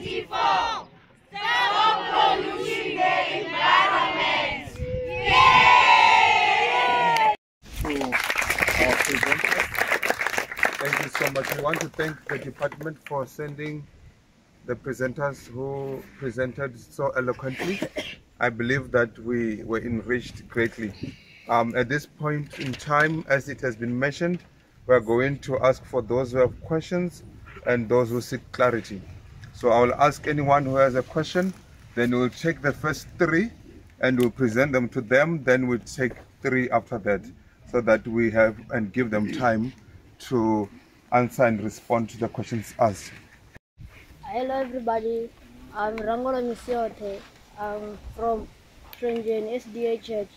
2024. Stop polluting the environment. Yay! To our presenters, thank you so much. We want to thank the department for sending the presenters who presented so eloquently. I believe that we were enriched greatly. At this point in time, as it has been mentioned, we are going to ask for those who have questions and those who seek clarity. So I will ask anyone who has a question, then we'll take the first three and we'll present them to them, then we'll take three after that, so that we have and give them time to answer and respond to the questions asked. Hello everybody, I'm Rangola Misiote. I'm from Trenjen SDA Church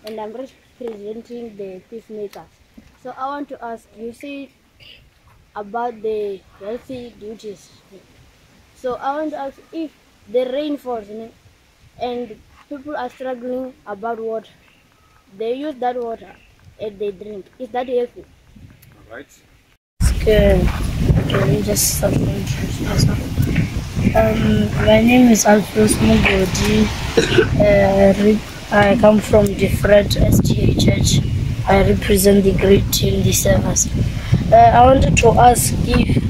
and I'm representing the peacemakers. So I want to ask, you say about the healthy duties. So I want to ask, if the rain falls and people are struggling about water, they use that water and they drink, is that healthy? All right. Can we just start introducing myself? My name is Alphonse Mugodi. I come from different SGA Church. I represent the great team, the servers. I wanted to ask, if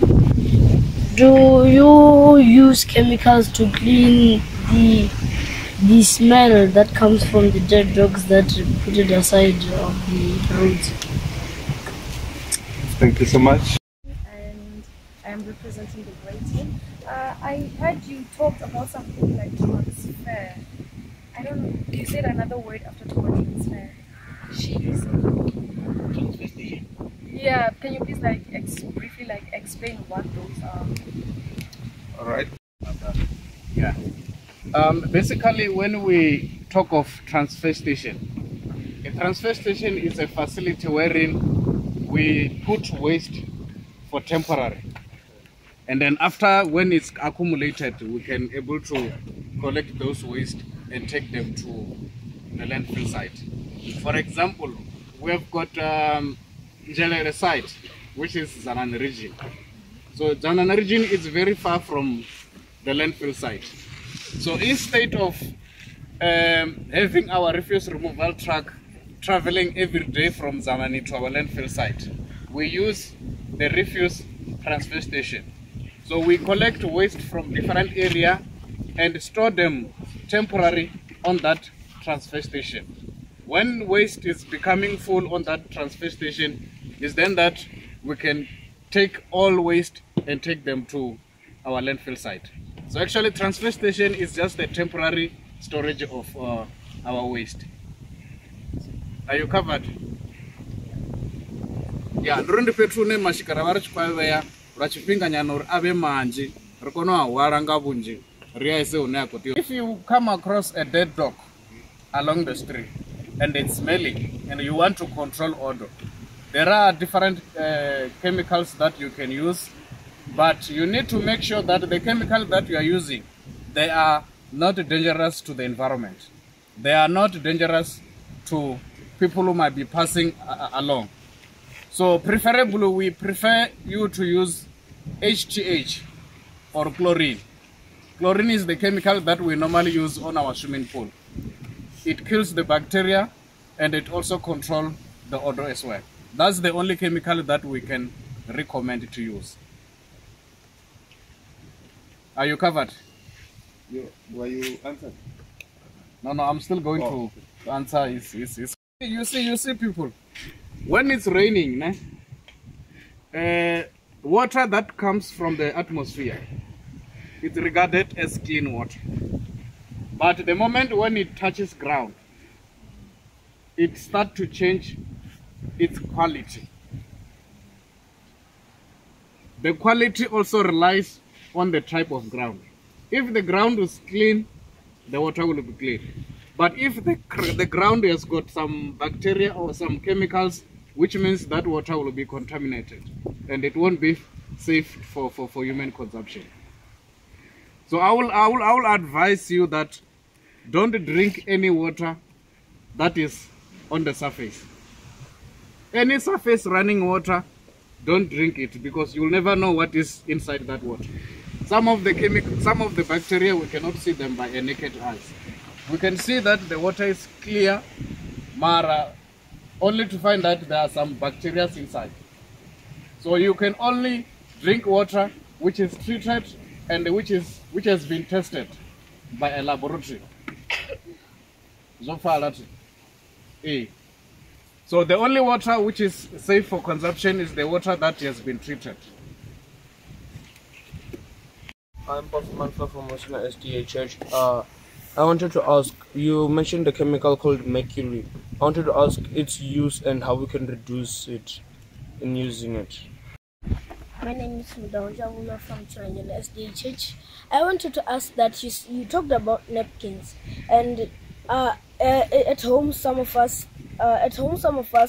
do you use chemicals to clean the smell that comes from the dead dogs that put it aside of the roads? Thank you so much. And I'm representing the great team. I heard you talked about something like transfer. I don't know, you said another word after transfer. Transvestite. Yeah, can you please briefly explain what those are? All right. Yeah. Basically, when we talk of transfer station, a transfer station is a facility wherein we put waste for temporary, and then after, when it's accumulated, we can able to collect those waste and take them to the landfill site. For example, we have got Njelele site, which is Zanani region. So Zanani region is very far from the landfill site. So instead of having our refuse removal truck traveling every day from Zanani to our landfill site, we use the refuse transfer station. So we collect waste from different area and store them temporary on that transfer station. When waste is becoming full on that transfer station, is then that we can take all waste and take them to our landfill site. So actually, transfer station is just a temporary storage of our waste. Are you covered? Yeah, ndondi petru ne mashikara vari chikwaveya rachipinga nyanori ave manji rikono awara ngavunji riyaise unako. If you come across a dead dog along the street and it's smelling and you want to control odor, there are different chemicals that you can use, but you need to make sure that the chemicals that you are using, they are not dangerous to the environment. They are not dangerous to people who might be passing along. So preferably, we prefer you to use HTH or chlorine. Chlorine is the chemical that we normally use on our swimming pool. It kills the bacteria and it also controls the odor as well. That's the only chemical that we can recommend to use. Are you covered? Were you answered? No, I'm still going to answer. You see people, when it's raining, water that comes from the atmosphere, it's regarded as clean water. But the moment when it touches ground, it starts to change its quality. The quality also relies on the type of ground. If the ground is clean, the water will be clean. But if the ground has got some bacteria or some chemicals, which means that water will be contaminated and it won't be safe for human consumption. So I will advise you that don't drink any water that is on the surface. Any surface running water, don't drink it, because you'll never know what is inside that water. some of the bacteria, we cannot see them by a naked eyes. We can see that the water is clear, mara, only to find that there are some bacteria inside. So you can only drink water which is treated and which has been tested by a laboratory. So far that So the only water which is safe for consumption is the water that has been treated. I'm Pastor Manfla from Muslim SDA Church. I wanted to ask, you mentioned a chemical called mercury. I wanted to ask its use and how we can reduce it in using it. My name is Mudaujawula from Tshwane SDA Church. I wanted to ask that you talked about napkins, and at home some of us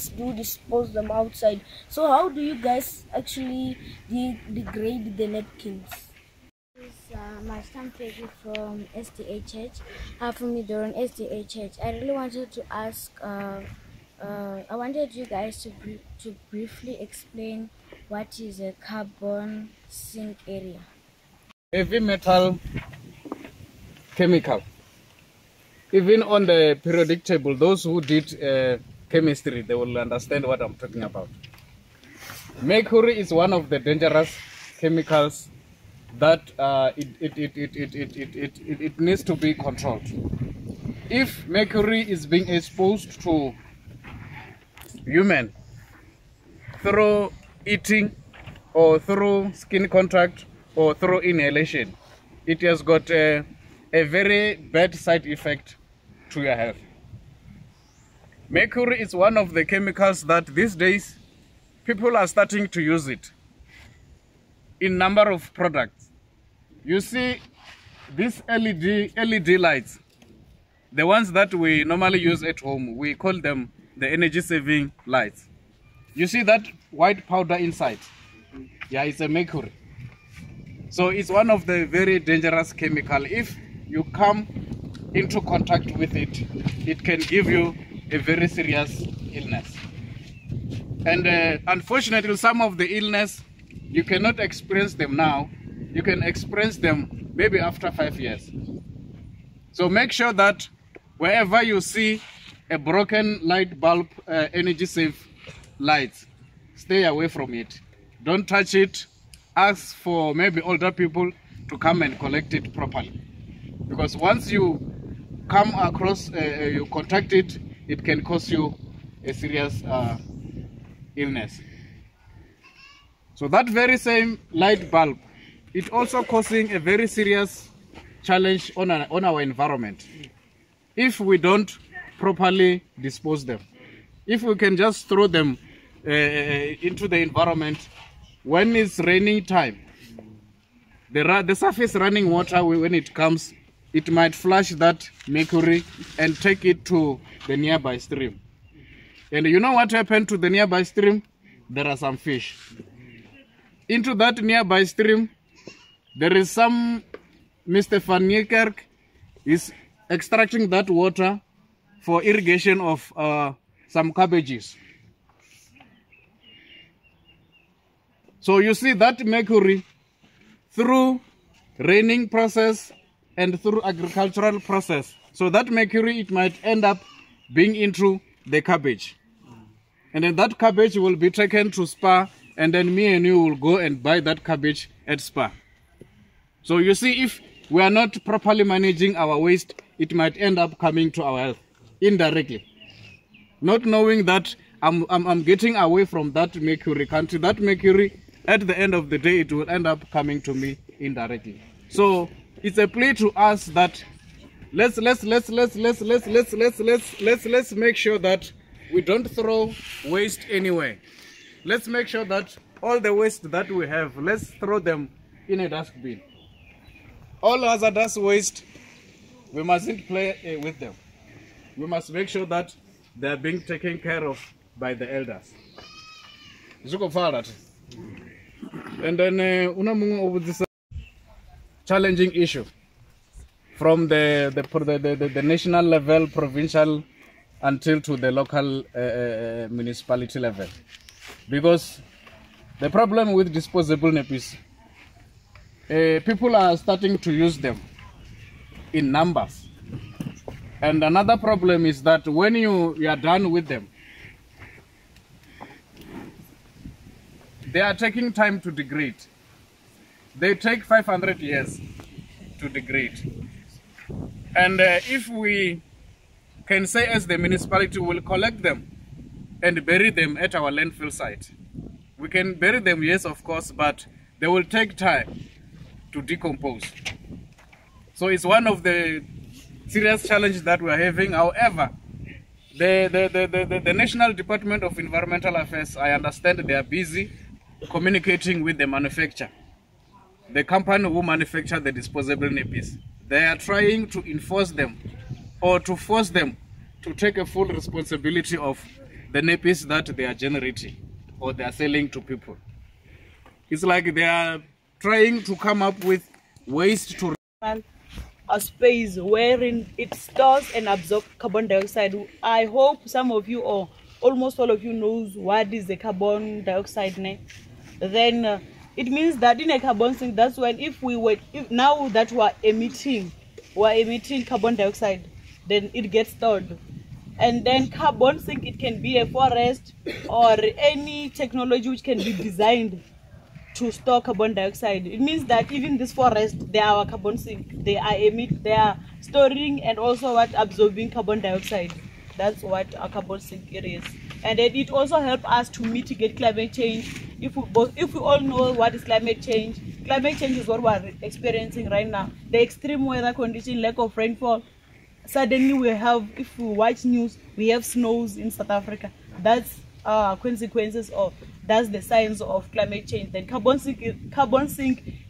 do dispose them outside. So how do you guys actually degrade the napkins? My son Peggy from SDA Church. From Midoran SDA Church. I really wanted to ask. I wanted you guys to briefly explain what is a carbon sink area. Heavy metal chemical. Even on the periodic table, those who did chemistry, they will understand what I'm talking about. Mercury is one of the dangerous chemicals that it needs to be controlled. If mercury is being exposed to human through eating or through skin contact or through inhalation, it has got a very bad side effect to your health. Mercury is one of the chemicals that these days people are starting to use it in number of products. You see these LED lights, the ones that we normally use at home, we call them the energy saving lights. You see that white powder inside? Yeah, it's a mercury. So it's one of the very dangerous chemicals. If you come into contact with it, it can give you a very serious illness. And unfortunately, some of the illness, you cannot experience them now. You can experience them maybe after 5 years. So make sure that wherever you see a broken light bulb, energy save lights, stay away from it. Don't touch it. Ask for maybe older people to come and collect it properly. Because once you come across, you contact it, it can cause you a serious illness. So that very same light bulb, it also causing a very serious challenge on our environment if we don't properly dispose them. If we can just throw them into the environment when it's raining time, the surface running water, when it comes, it might flush that mercury and take it to the nearby stream. And you know what happened to the nearby stream? There are some fish. Into that nearby stream, there is some Mr. Van Niekerk is extracting that water for irrigation of some cabbages. So you see that mercury through raining process and through agricultural process. So that mercury, it might end up being into the cabbage. And then that cabbage will be taken to Spar, and then me and you will go and buy that cabbage at Spar. So you see, if we are not properly managing our waste, it might end up coming to our health indirectly. Not knowing that I'm getting away from that mercury country. That mercury, at the end of the day, it will end up coming to me indirectly. So it's a plea to us that let's make sure that we don't throw waste anywhere. Let's make sure that all the waste that we have, let's throw them in a dustbin. All hazardous waste, we mustn't play with them. We must make sure that they are being taken care of by the elders. And then this challenging issue from the national level, provincial, until to the local municipality level. Because the problem with disposable nappies, people are starting to use them in numbers. And another problem is that when you are done with them, they are taking time to degrade. They take 500 years to degrade. And if we can say as the municipality will collect them and bury them at our landfill site, we can bury them, yes, of course, but they will take time to decompose. So it's one of the serious challenges that we are having. However, the National Department of Environmental Affairs, I understand they are busy communicating with the manufacturer, the company who manufacture the disposable nappies. They are trying to enforce them or to force them to take a full responsibility of the nappies that they are generating or they are selling to people. It's like they are trying to come up with ways to a space wherein it stores and absorbs carbon dioxide. I hope some of you or almost all of you knows what is the carbon dioxide. Then it means that in a carbon sink, that's when if now that we're emitting carbon dioxide, then it gets stored. And then carbon sink, it can be a forest or any technology which can be designed to store carbon dioxide. It means that even this forest, they are our carbon sink. They are storing and also absorbing carbon dioxide. That's what a carbon sink it is. And then it also helps us to mitigate climate change. If we all know what is climate change is what we're experiencing right now. The extreme weather condition, lack of rainfall. Suddenly we have, if we watch news, we have snows in South Africa. That's consequences of, that's the signs of climate change. Then carbon sink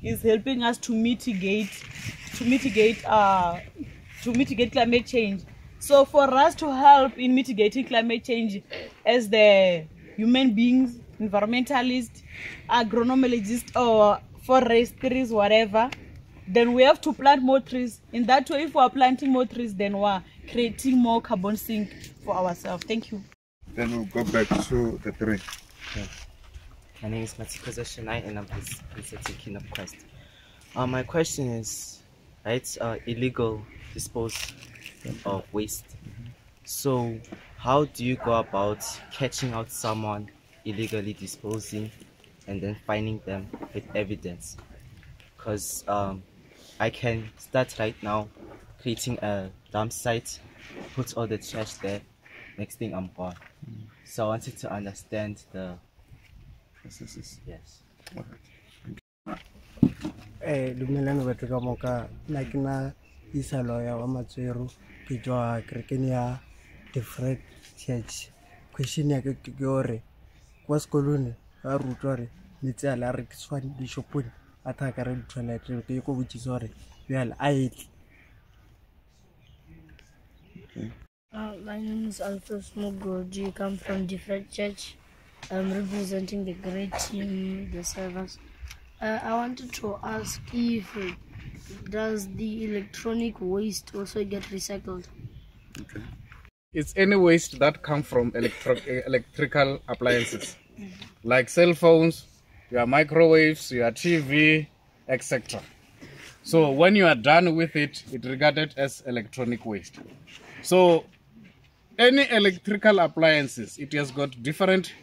is helping us to mitigate climate change. So for us to help in mitigating climate change as the human beings, environmentalists, agronomologists or foresters, whatever, then we have to plant more trees. In that way, if we are planting more trees, then we are creating more carbon sink for ourselves. Thank you. Then we'll go back to the three. Okay. My name is Matikoza Shanai and I'm presenting a quest. My question is, it's illegal dispose of waste. So how do you go about catching out someone illegally disposing and then finding them with evidence? Because I can start right now creating a dump site, put all the trash there, next thing I'm gone. So I wanted to understand the processes. Yes. Dumelang batho ka moka nna ke na isa lawyer wa Matsweru ke jwa kerekeng ya Adventist Church. Question ya ke gore kwa sekolong ba rutwa re metsi a la rekiswa dishopong a tha ka re dithola ke go botsisa gore bjale a etle. My name is Alphonse Mugoji. I come from Adventist Church. I'm representing the great team, the servers. I wanted to ask if does the electronic waste also get recycled? Okay. It's any waste that comes from electrical appliances, like cell phones, your microwaves, your TV, etc. So when you are done with it, it's regarded as electronic waste. So any electrical appliances, it has got different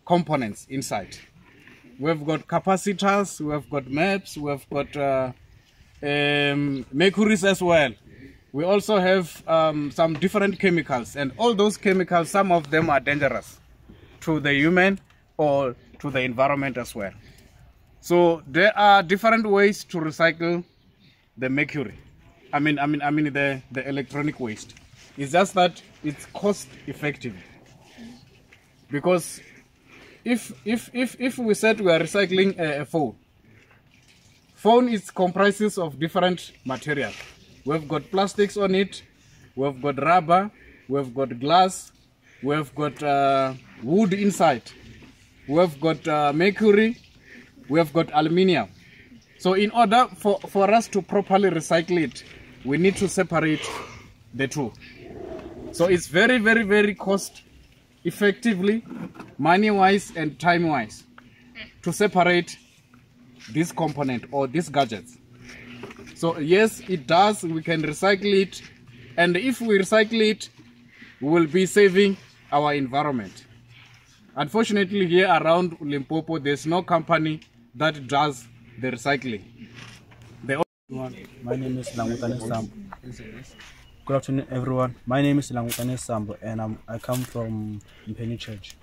components inside. We've got capacitors, we've got maps, we've got mercuries as well. We also have some different chemicals, and all those chemicals, some of them are dangerous to the human or to the environment as well. So there are different ways to recycle the mercury. I mean the electronic waste. It's just that it's cost effective, because if we said we are recycling a phone is comprises of different materials. We've got plastics on it, we've got rubber, we've got glass, we've got wood inside, we've got mercury, we've got aluminium. So in order for us to properly recycle it, we need to separate the two. So it's very, very, very cost effectively, money-wise and time-wise, to separate this component or these gadgets. So yes, it does. We can recycle it, and if we recycle it, we will be saving our environment. Unfortunately, here around Limpopo, there's no company that does the recycling. My name is Langutane Sambo. Good afternoon, everyone. My name is Langutane Sambo, and I come from Mpeni Church.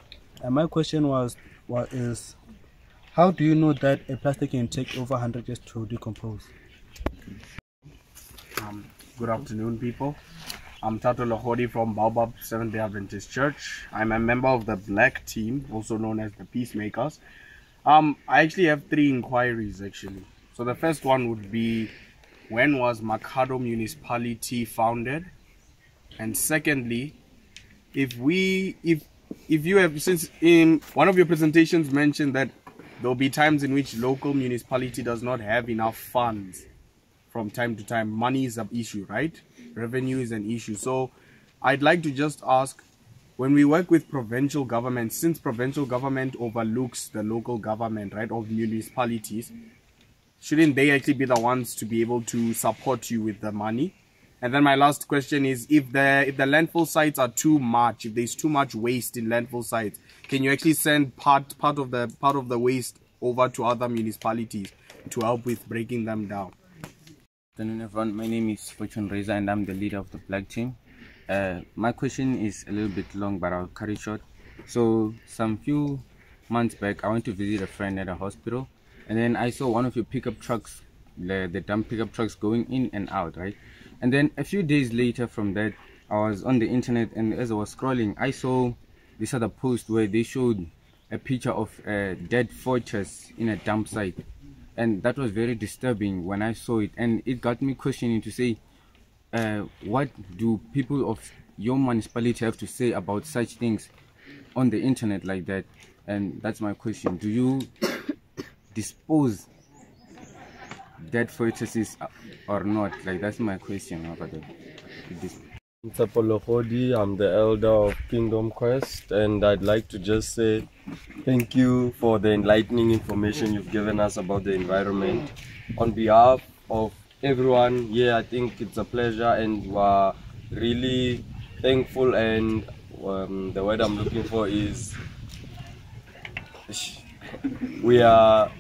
And my question is, how do you know that a plastic can take over 100 years to decompose? Good afternoon, people. I'm Tato Lahodi from Baobab Seventh-day Adventist Church. I'm a member of the Black Team, also known as the Peacemakers. I actually have 3 inquiries, actually. So the first one would be, when was Makhado Municipality founded? And secondly, if you have, since in one of your presentations mentioned that there will be times in which local municipality does not have enough funds from time to time. Money is an issue, right? Revenue is an issue. So I'd like to just ask, when we work with provincial government, since provincial government overlooks the local government, right, of municipalities, shouldn't they actually be the ones to be able to support you with the money? And then my last question is, if the landfill sites are too much, if there's too much waste in landfill sites, can you actually send part of the waste over to other municipalities to help with breaking them down? Good afternoon, everyone. My name is Fortune Reza and I'm the leader of the Black Team. My question is a little bit long, but I'll cut it short. So some few months back, I went to visit a friend at a hospital, and then I saw one of your pickup trucks, the dump pickup trucks, going in and out, right? And then a few days later from that, I was on the internet, and as I was scrolling, I saw this other post where they showed a picture of a dead fetus in a dump site. And that was very disturbing when I saw it, and it got me questioning to say, what do people of your municipality have to say about such things on the internet like that? And that's my question. Do you dispose dead fetuses or not? Like, that's my question about it. I'm the elder of Kingdom Quest, and I'd like to just say thank you for the enlightening information you've given us about the environment. On behalf of everyone here, I think it's a pleasure, and we're really thankful, and the word I'm looking for is we are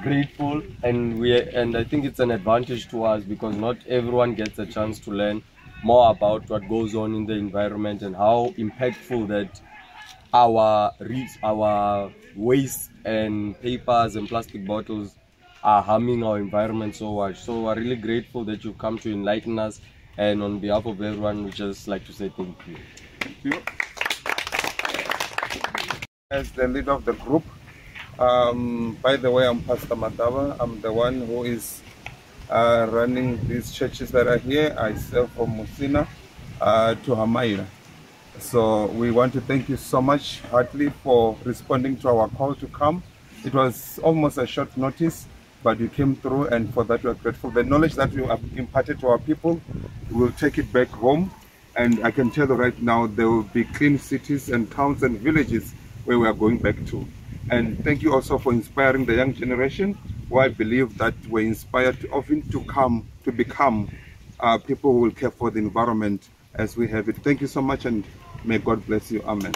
grateful, and I think it's an advantage to us because not everyone gets a chance to learn more about what goes on in the environment and how impactful that our waste and papers and plastic bottles are harming our environment so much. So we're really grateful that you've come to enlighten us, and on behalf of everyone, we just like to say thank you. Thank you. As the leader of the group, by the way, I'm Pastor Matava. I'm the one who is running these churches that are here. I serve from Musina to Hamaira. So we want to thank you so much, Hartley, for responding to our call to come. It was almost a short notice, but you came through, and for that we are grateful. The knowledge that you have imparted to our people, we will take it back home, and I can tell you right now, there will be clean cities and towns and villages where we are going back to. And thank you also for inspiring the young generation, who I believe that were inspired often to become people who will care for the environment as we have it. Thank you so much, and may God bless you. Amen.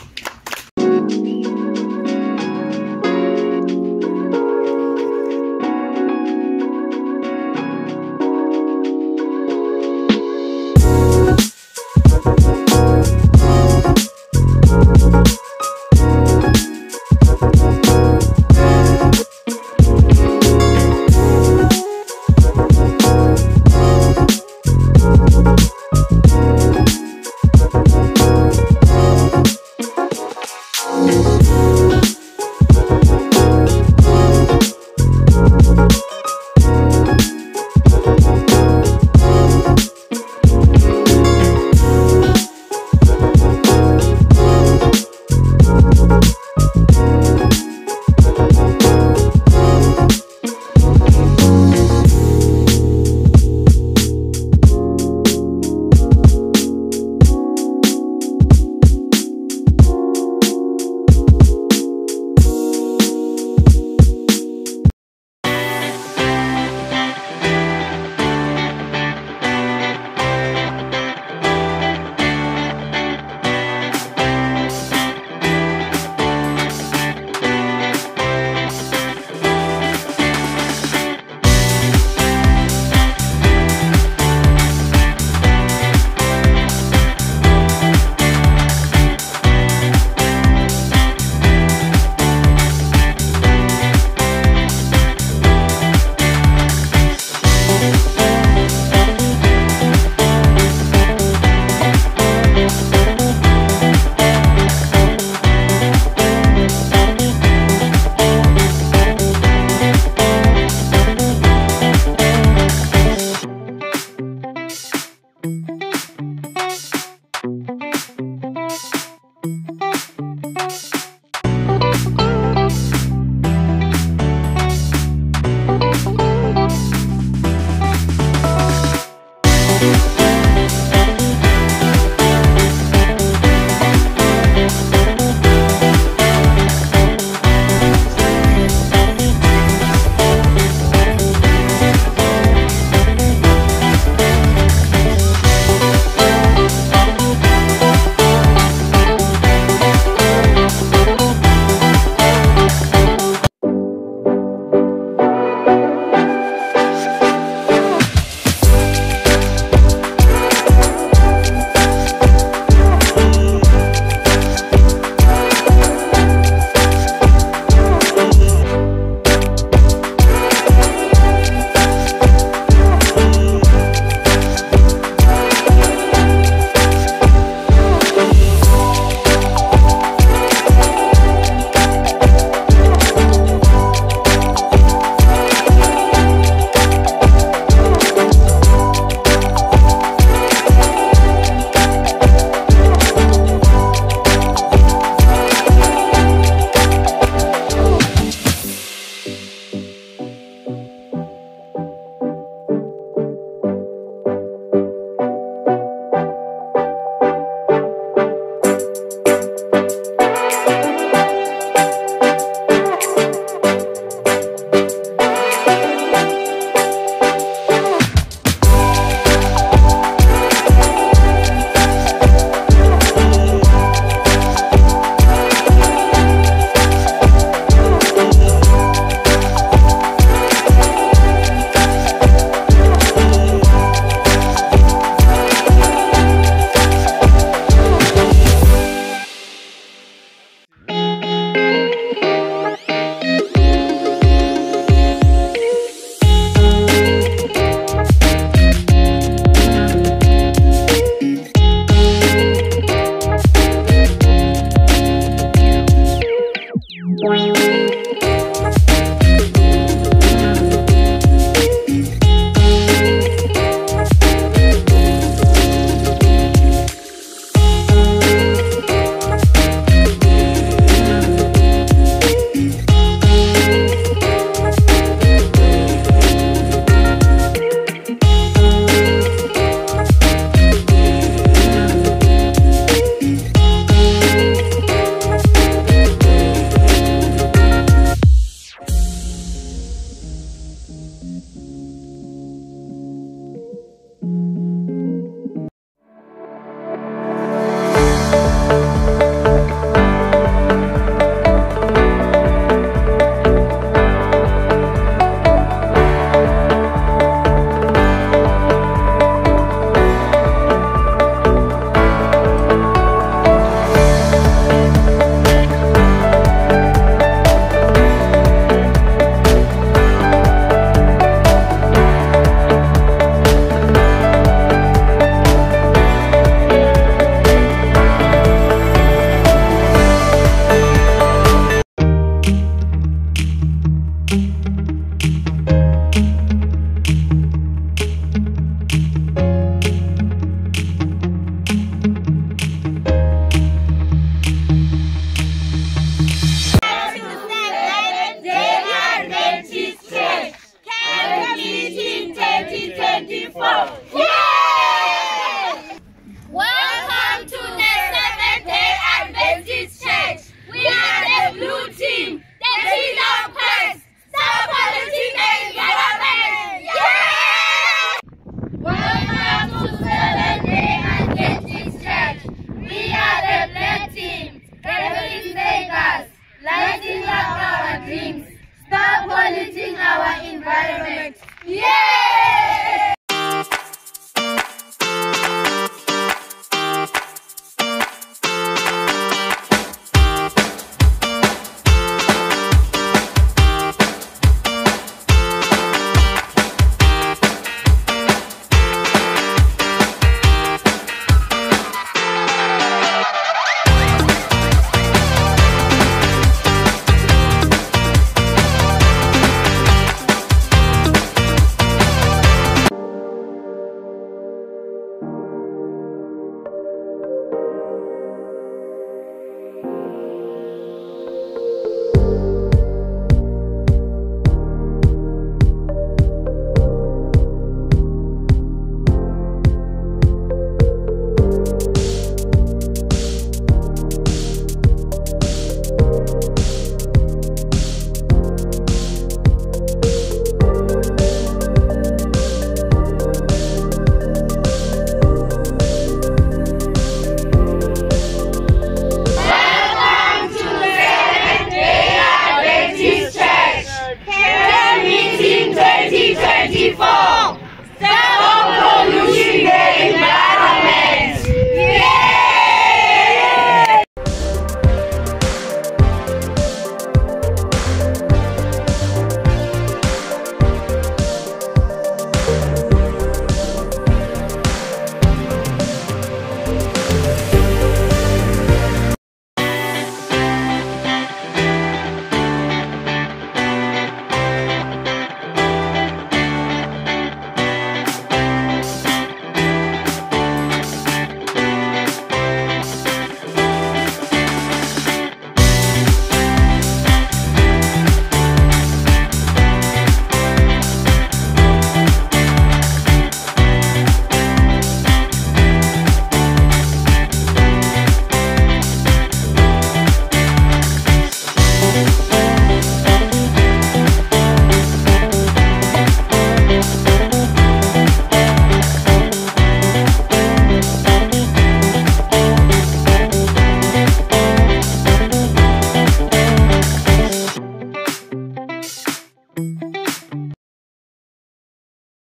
messing up our dreams. Stop polluting our environment. Yay!